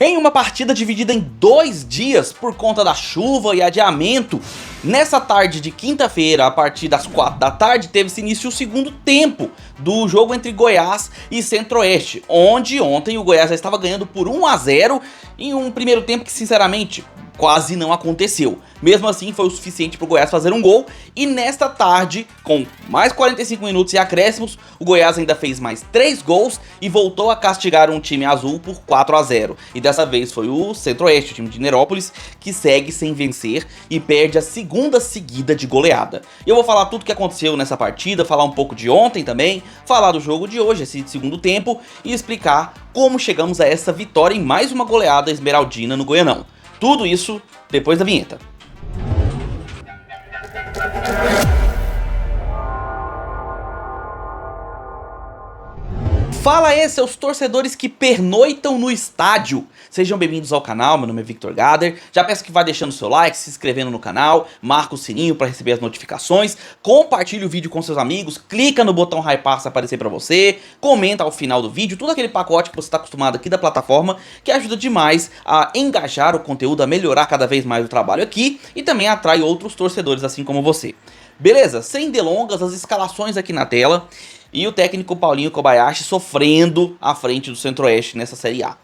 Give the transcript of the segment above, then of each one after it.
Em uma partida dividida em 2 dias por conta da chuva e adiamento, nessa tarde de quinta-feira, a partir das 4 da tarde, teve-se início o segundo tempo do jogo entre Goiás e Centro-Oeste, onde ontem o Goiás já estava ganhando por 1 a 0 em um primeiro tempo que, sinceramente, quase não aconteceu. Mesmo assim, foi o suficiente para o Goiás fazer um gol, e nesta tarde, com mais 45 minutos e acréscimos, o Goiás ainda fez mais 3 gols e voltou a castigar um time azul por 4 a 0. E dessa vez foi o Centro-Oeste, o time de Nerópolis, que segue sem vencer e perde a segunda seguida de goleada. Eu vou falar tudo o que aconteceu nessa partida, falar um pouco de ontem também, falar do jogo de hoje, esse segundo tempo, e explicar como chegamos a essa vitória em mais uma goleada esmeraldina no Goianão. Tudo isso depois da vinheta. Fala aí, seus torcedores que pernoitam no estádio. Sejam bem-vindos ao canal, meu nome é Victor Gader. Já peço que vá deixando seu like, se inscrevendo no canal, marca o sininho para receber as notificações, compartilhe o vídeo com seus amigos, clica no botão hypar se aparecer para você, comenta ao final do vídeo, tudo aquele pacote que você está acostumado aqui da plataforma, que ajuda demais a engajar o conteúdo, a melhorar cada vez mais o trabalho aqui e também atrai outros torcedores assim como você. Beleza? Sem delongas, as escalações aqui na tela. E o técnico Paulinho Kobayashi sofrendo à frente do Centro-Oeste nessa Série A.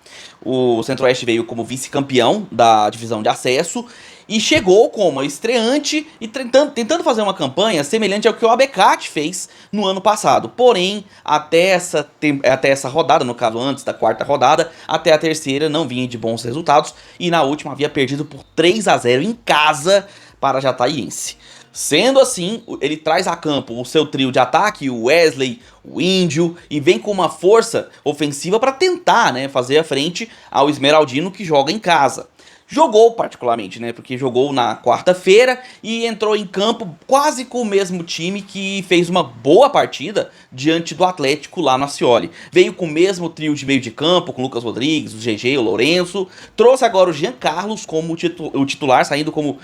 O Centro-Oeste veio como vice-campeão da divisão de acesso e chegou como estreante e tentando fazer uma campanha semelhante ao que o Abecate fez no ano passado. Porém, até essa rodada, no caso antes da quarta rodada, até a terceira não vinha de bons resultados e na última havia perdido por 3 a 0 em casa para a Jataiense. Sendo assim, ele traz a campo o seu trio de ataque, o Wesley, o Índio, e vem com uma força ofensiva para tentar, fazer a frente ao Esmeraldino que joga em casa. Jogou particularmente, porque jogou na quarta-feira e entrou em campo quase com o mesmo time que fez uma boa partida diante do Atlético lá no Ascioli. Veio com o mesmo trio de meio de campo, com o Lucas Rodrigues, o GG, o Lourenço. Trouxe agora o Jean Carlos como o titular, saindo como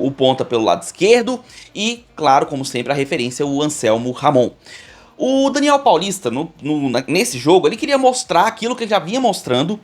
o ponta pelo lado esquerdo. E, claro, como sempre, a referência, o Anselmo Ramon. O Daniel Paulista, nesse jogo, ele queria mostrar aquilo que ele já vinha mostrando,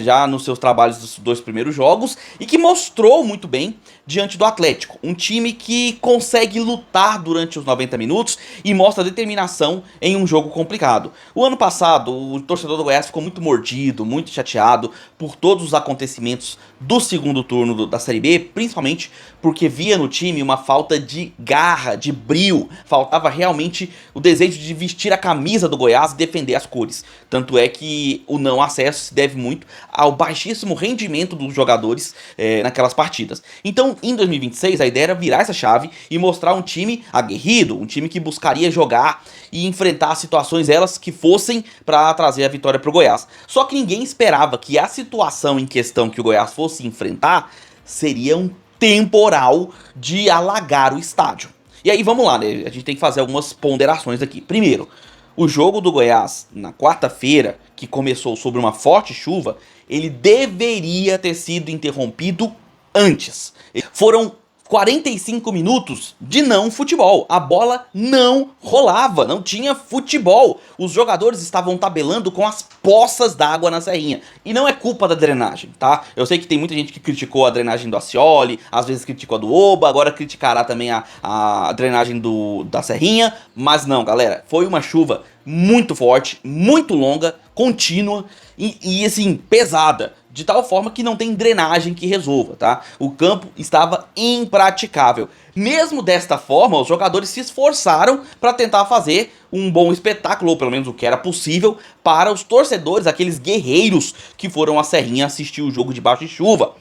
já nos seus trabalhos dos 2 primeiros jogos, e que mostrou muito bem diante do Atlético. Um time que consegue lutar durante os 90 minutos e mostra determinação em um jogo complicado. O ano passado, o torcedor do Goiás ficou muito mordido, muito chateado por todos os acontecimentos do segundo turno da Série B, principalmente porque via no time uma falta de garra, de brio. Faltava realmente o desejo de vestir a camisa do Goiás e defender as cores. Tanto é que o não acesso se deve muito ao baixíssimo rendimento dos jogadores naquelas partidas. Então, em 2026, a ideia era virar essa chave e mostrar um time aguerrido, um time que buscaria jogar e enfrentar situações elas que fossem para trazer a vitória para o Goiás. Só que ninguém esperava que a situação em questão que o Goiás fosse enfrentar seria um temporal de alagar o estádio. E aí vamos lá, a gente tem que fazer algumas ponderações aqui. Primeiro, o jogo do Goiás na quarta-feira, que começou sob uma forte chuva, ele deveria ter sido interrompido antes. Foram 45 minutos de não futebol. A bola não rolava, não tinha futebol. Os jogadores estavam tabelando com as poças d'água na serrinha. E não é culpa da drenagem, tá? Eu sei que tem muita gente que criticou a drenagem do Ascioli, às vezes criticou a do Oba, agora criticará também a drenagem da serrinha. Mas não, galera, foi uma chuva muito forte, muito longa, contínua e assim, pesada. De tal forma que não tem drenagem que resolva, tá? O campo estava impraticável. Mesmo desta forma, os jogadores se esforçaram para tentar fazer um bom espetáculo, ou pelo menos o que era possível, para os torcedores, aqueles guerreiros que foram à serrinha assistir o jogo debaixo de chuva.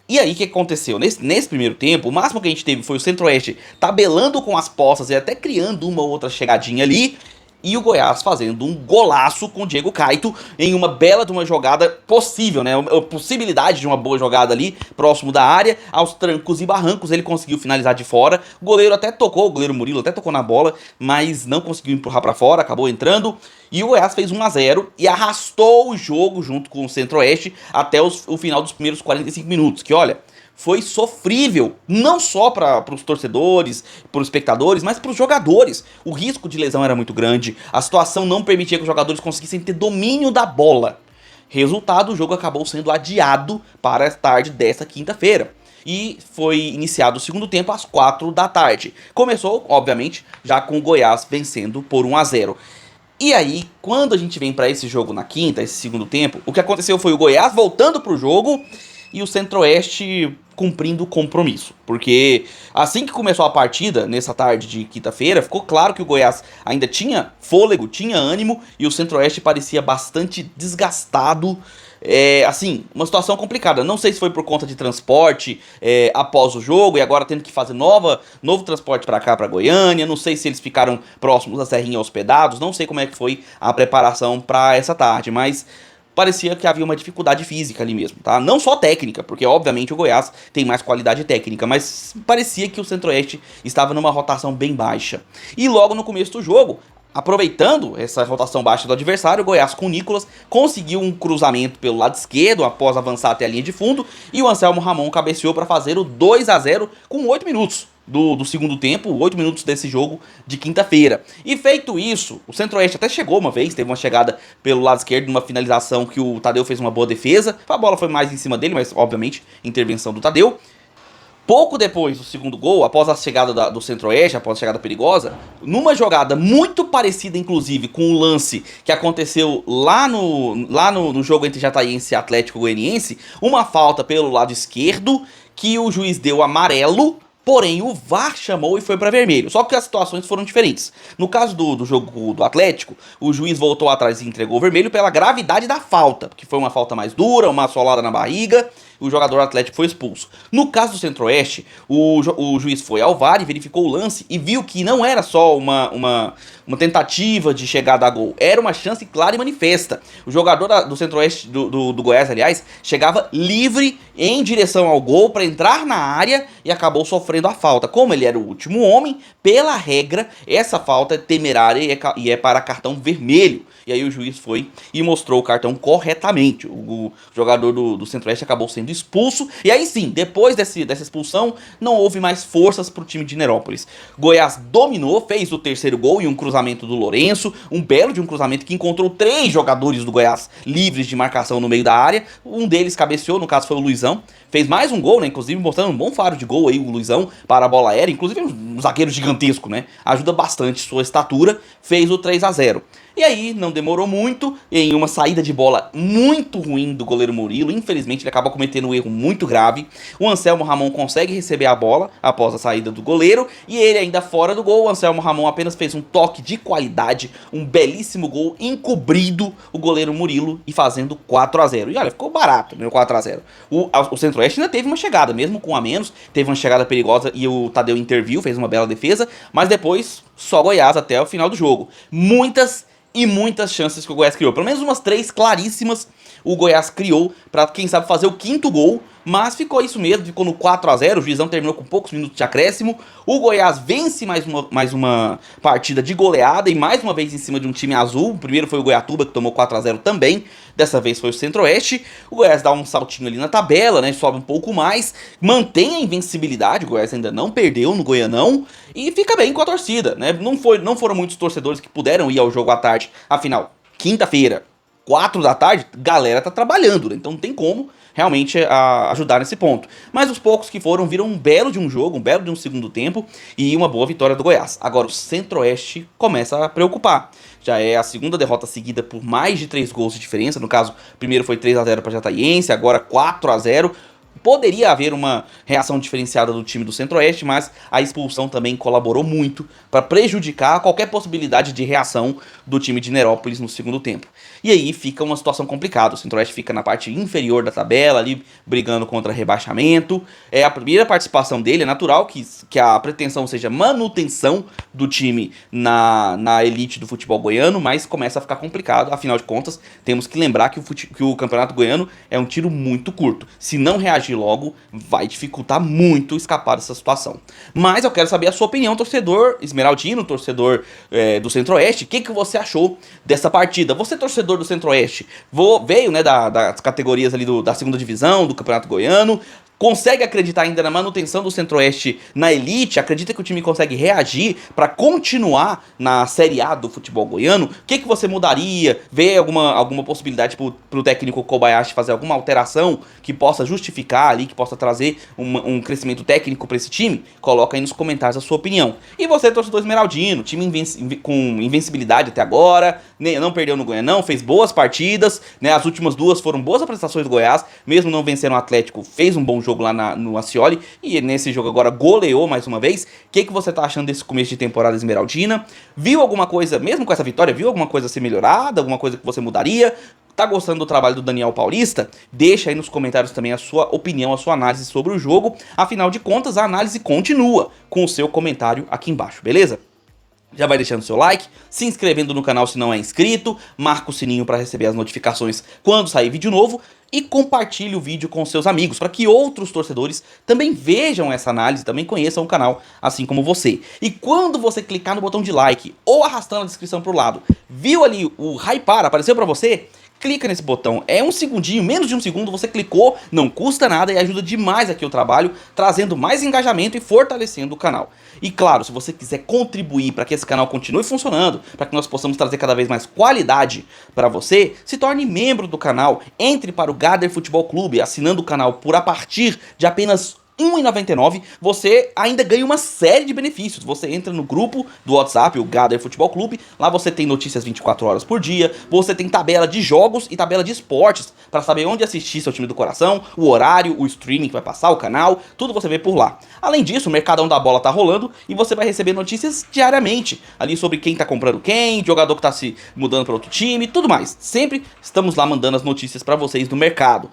E aí o que aconteceu? Nesse primeiro tempo, o máximo que a gente teve foi o Centro-Oeste tabelando com as poças e até criando uma ou outra chegadinha ali. E o Goiás fazendo um golaço com o Diego Caetto em uma bela de uma jogada possível, a possibilidade de uma boa jogada ali, próximo da área, aos trancos e barrancos, ele conseguiu finalizar de fora. O goleiro Murilo até tocou na bola, mas não conseguiu empurrar pra fora, acabou entrando. E o Goiás fez 1 a 0 e arrastou o jogo junto com o Centro-Oeste até o final dos primeiros 45 minutos, que olha, foi sofrível, não só para os torcedores, para os espectadores, mas para os jogadores. O risco de lesão era muito grande, a situação não permitia que os jogadores conseguissem ter domínio da bola. Resultado, o jogo acabou sendo adiado para a tarde desta quinta-feira. E foi iniciado o segundo tempo às 4 da tarde. Começou, obviamente, já com o Goiás vencendo por 1-0. E aí, quando a gente vem para esse jogo na quinta, esse segundo tempo, o que aconteceu foi o Goiás voltando pro jogo e o Centro-Oeste cumprindo o compromisso. Porque assim que começou a partida, nessa tarde de quinta-feira, ficou claro que o Goiás ainda tinha fôlego, tinha ânimo, e o Centro-Oeste parecia bastante desgastado. Assim, uma situação complicada. Não sei se foi por conta de transporte após o jogo e agora tendo que fazer novo transporte para cá, para Goiânia. Não sei se eles ficaram próximos da Serrinha hospedados. Não sei como é que foi a preparação para essa tarde, mas parecia que havia uma dificuldade física ali mesmo, tá? Não só técnica, porque obviamente o Goiás tem mais qualidade técnica, mas parecia que o Centro-Oeste estava numa rotação bem baixa. E logo no começo do jogo, aproveitando essa rotação baixa do adversário, o Goiás com o Nicolas conseguiu um cruzamento pelo lado esquerdo após avançar até a linha de fundo e o Anselmo Ramon cabeceou para fazer o 2-0 com 8 minutos do segundo tempo, 8 minutos desse jogo de quinta-feira. E feito isso, o Centro-Oeste até chegou uma vez, teve uma chegada pelo lado esquerdo, numa finalização que o Tadeu fez uma boa defesa. A bola foi mais em cima dele, mas obviamente intervenção do Tadeu. Pouco depois do segundo gol, após a chegada do Centro-Oeste, após a chegada perigosa, numa jogada muito parecida, inclusive, com o lance que aconteceu lá no jogo entre Jataiense e Atlético Goianiense, uma falta pelo lado esquerdo, que o juiz deu amarelo, porém o VAR chamou e foi para vermelho. Só que as situações foram diferentes. No caso do jogo do Atlético, o juiz voltou atrás e entregou o vermelho pela gravidade da falta, porque foi uma falta mais dura, uma solada na barriga, o jogador atlético foi expulso. No caso do Centro-Oeste, o juiz foi ao VAR e verificou o lance e viu que não era só uma tentativa de chegada a gol, era uma chance clara e manifesta. O jogador do Centro-Oeste, do Goiás, aliás, chegava livre em direção ao gol para entrar na área e acabou sofrendo a falta. Como ele era o último homem, pela regra, essa falta é temerária e é para cartão vermelho. E aí o juiz foi e mostrou o cartão corretamente. O jogador do Centro-Oeste acabou sendo expulso. E aí sim, depois dessa expulsão, não houve mais forças para o time de Nerópolis. Goiás dominou, fez o terceiro gol e um cruzamento do Lourenço. Um belo de um cruzamento que encontrou 3 jogadores do Goiás livres de marcação no meio da área. Um deles cabeceou, no caso foi o Luizão. Fez mais um gol, né? Inclusive mostrando um bom faro de gol aí, o Luizão, para a bola aérea. Inclusive um zagueiro gigantesco, né? Ajuda bastante sua estatura. Fez o 3-0. E aí, não demorou muito, em uma saída de bola muito ruim do goleiro Murilo, infelizmente ele acaba cometendo um erro muito grave, o Anselmo Ramon consegue receber a bola após a saída do goleiro, e ele ainda fora do gol, o Anselmo Ramon apenas fez um toque de qualidade, um belíssimo gol, encobrindo o goleiro Murilo e fazendo 4-0. E olha, ficou barato, né, 4-0. O Centro-Oeste ainda teve uma chegada, mesmo com a menos, teve uma chegada perigosa e o Tadeu interviu, fez uma bela defesa, mas depois só Goiás até o final do jogo. Muitas chances que o Goiás criou. Pelo menos umas 3 claríssimas o Goiás criou para, quem sabe, fazer o 5º gol. Mas ficou isso mesmo, ficou no 4-0. O juizão terminou com poucos minutos de acréscimo. O Goiás vence mais uma partida de goleada e mais uma vez em cima de um time azul. O primeiro foi o Goiatuba, que tomou 4-0 também. Dessa vez foi o Centro-Oeste. O Goiás dá um saltinho ali na tabela, né? Sobe um pouco mais. Mantém a invencibilidade. O Goiás ainda não perdeu no Goianão. E fica bem com a torcida, né? Não foram muitos torcedores que puderam ir ao jogo à tarde. Afinal, quinta-feira, 4 da tarde, galera tá trabalhando, né? Então não tem como realmente ajudar nesse ponto. Mas os poucos que foram viram um belo de um jogo, um belo de um segundo tempo e uma boa vitória do Goiás. Agora o Centro-Oeste começa a preocupar. Já é a segunda derrota seguida por mais de 3 gols de diferença. No caso, primeiro foi 3-0 para Jataiense, agora 4-0. Poderia haver uma reação diferenciada do time do Centro-Oeste, mas a expulsão também colaborou muito para prejudicar qualquer possibilidade de reação do time de Nerópolis no segundo tempo. E aí fica uma situação complicada. O Centro-Oeste fica na parte inferior da tabela, ali brigando contra rebaixamento. É a primeira participação dele, é natural que a pretensão seja manutenção do time na elite do futebol goiano, mas começa a ficar complicado. Afinal de contas, temos que lembrar que o campeonato goiano é um tiro muito curto. Se não reagir logo, vai dificultar muito escapar dessa situação. Mas eu quero saber a sua opinião, torcedor esmeraldino, torcedor do Centro-Oeste. O que você achou dessa partida? Você, torcedor do Centro-Oeste, veio, né, das categorias ali da segunda divisão, do Campeonato Goiano, Consegue acreditar ainda na manutenção do Centro-Oeste na elite? Acredita que o time consegue reagir para continuar na Série A do futebol goiano? O que você mudaria? Vê alguma possibilidade pro técnico Kobayashi fazer alguma alteração que possa justificar ali, que possa trazer um crescimento técnico para esse time? Coloca aí nos comentários a sua opinião. E você, torcedor esmeraldino, time com invencibilidade até agora, né, não perdeu no Goianão, fez boas partidas, né, as últimas duas foram boas apresentações do Goiás, mesmo não vencendo o Atlético, fez um bom jogo lá no Ascioli, e nesse jogo agora goleou mais uma vez. O que você tá achando desse começo de temporada esmeraldina? Viu alguma coisa, mesmo com essa vitória, viu alguma coisa a ser melhorada, alguma coisa que você mudaria? Tá gostando do trabalho do Daniel Paulista? Deixa aí nos comentários também a sua opinião, a sua análise sobre o jogo. Afinal de contas, a análise continua com o seu comentário aqui embaixo, beleza? Já vai deixando seu like, se inscrevendo no canal se não é inscrito, marca o sininho para receber as notificações quando sair vídeo novo e compartilhe o vídeo com seus amigos para que outros torcedores também vejam essa análise, também conheçam o canal, assim como você. E quando você clicar no botão de like ou arrastando a descrição para o lado, viu ali o hypar, apareceu para você? Clica nesse botão, é um segundinho, menos de um segundo, você clicou, não custa nada e ajuda demais aqui o trabalho, trazendo mais engajamento e fortalecendo o canal. E claro, se você quiser contribuir para que esse canal continue funcionando, para que nós possamos trazer cada vez mais qualidade para você, se torne membro do canal, entre para o Gader Futebol Clube, assinando o canal por a partir de apenas R$ 1,99, você ainda ganha uma série de benefícios. Você entra no grupo do WhatsApp, o Gader Futebol Clube, lá você tem notícias 24 horas por dia, você tem tabela de jogos e tabela de esportes, para saber onde assistir seu time do coração, o horário, o streaming que vai passar, o canal, tudo você vê por lá. Além disso, o Mercadão da Bola tá rolando e você vai receber notícias diariamente, ali sobre quem tá comprando quem, jogador que tá se mudando para outro time, tudo mais. Sempre estamos lá mandando as notícias para vocês do mercado.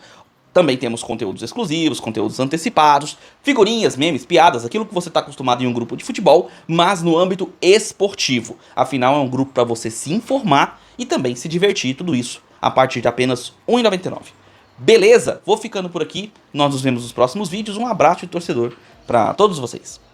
Também temos conteúdos exclusivos, conteúdos antecipados, figurinhas, memes, piadas, aquilo que você está acostumado em um grupo de futebol, mas no âmbito esportivo. Afinal, é um grupo para você se informar e também se divertir, tudo isso a partir de apenas R$ 1,99. Beleza? Vou ficando por aqui, nós nos vemos nos próximos vídeos. Um abraço de torcedor para todos vocês.